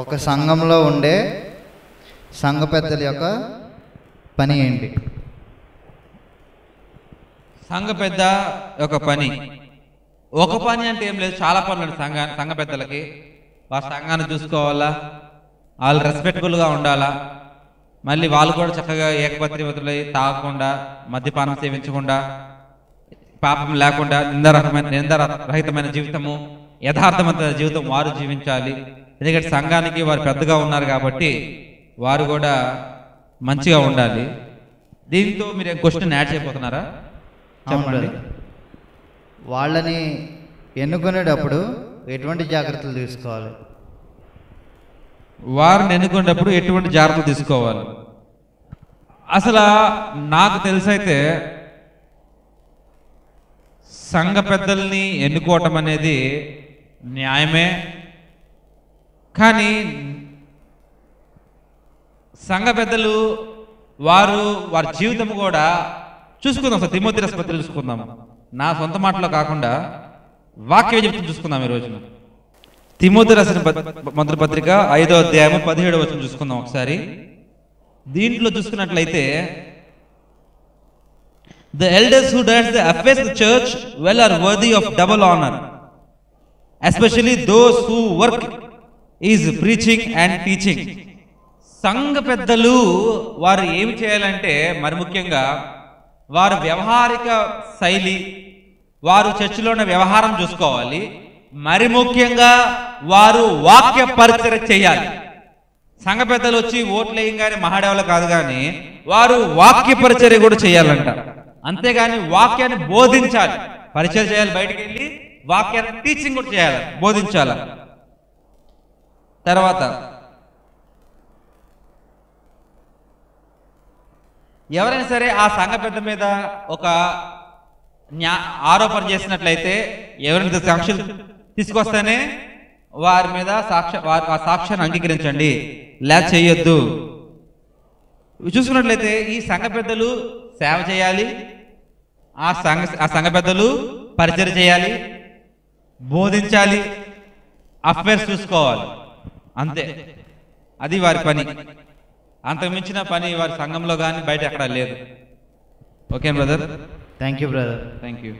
ఒక సంఘంలో ఉండే సంఘ పెద్దల యొక్క పని ఏంటి? సంఘ పెద్ద ఒక పని అంటే ఏం లేదు, చాలా పనులు సంఘ పెద్దలకి. వారి సంఘాన్ని చూసుకోవాలా, వాళ్ళు రెస్పెక్టబుల్గా ఉండాలా, మళ్ళీ వాళ్ళు కూడా చక్కగా ఏకపత్రివతులై తాగకుండా, మద్యపానం సేవించకుండా, పాపం లేకుండా, నిందరహితమైన జీవితము, యథార్థమైన జీవితం వారు జీవించాలి. ఎందుకంటే సంఘానికి వారు పెద్దగా ఉన్నారు కాబట్టి వారు కూడా మంచిగా ఉండాలి. దీంతో మీరు క్వశ్చన్ యాడ్ చేయబోతున్నారా? చెప్పండి. వాళ్ళని ఎన్నుకునేటప్పుడు ఎటువంటి జాగ్రత్తలు తీసుకోవాలి? వారిని ఎన్నుకునేటప్పుడు ఎటువంటి జాగ్రత్తలు తీసుకోవాలి? అసలు నాకు తెలిసైతే సంఘ పెద్దల్ని ఎన్నుకోవటం అనేది న్యాయమే. కానీ సంఘ పెద్దలు వారి జీవితం కూడా చూసుకుందాం. సార్ తిమోతి రాసిన పత్రిక చూసుకుందాం. నా సొంత మాటలో కాకుండా వాక్య జీవితం చూసుకుందాం. ఈ రోజున తిమోతి రాసిన మొదటి పత్రిక 5వ అధ్యాయము 17వ వచనం చూసుకుందాం ఒకసారి. దీంట్లో చూసుకున్నట్లయితే, the elders who direct the affairs of the church well are worthy of double honor, especially those who work is preaching and teaching. సంఘ పెద్దలు వారు ఏమి చేయాలంటే, మరి ముఖ్యంగా వారు వ్యవహారిక శైలి, వారు చర్చిలో ఉన్న వ్యవహారం చూసుకోవాలి. మరి ముఖ్యంగా వారు వాక్య పరిచర్య చేయాలి. సంఘ పెద్దలు వచ్చి ఓట్లు వేయంగానే మహాడేవలు కాదు, కానీ వారు వాక్య పరిచర్య కూడా చేయాలంట. అంతేగాని వాక్యాన్ని బోధించాలి, పరిచయం చేయాలి, బయటికి వెళ్ళి వాక్యాన్ని టీచింగ్ కూడా చేయాలి, బోధించాలి. తర్వాత ఎవరైనా సరే ఆ సంఘ పెద్ద మీద ఒక ఆరోపణ చేసినట్లయితే, ఎవరైనా సాక్ష్యం తీసుకొస్తేనే వారి మీద ఆ సాక్ష్యాన్ని అంగీకరించండి, లేక చేయొద్దు. చూసుకున్నట్లయితే ఈ సంఘ పెద్దలు సేవ చేయాలి, ఆ సంఘ పెద్దలు పరిచయం చేయాలి, బోధించాలి, అఫైర్స్ చూసుకోవాలి. అంతే, అది వారి పని. అంతకు మించిన పని వారి సంఘంలో కానీ బయట ఎక్కడా లేదు. Okay brother? Thank you brother. Thank you.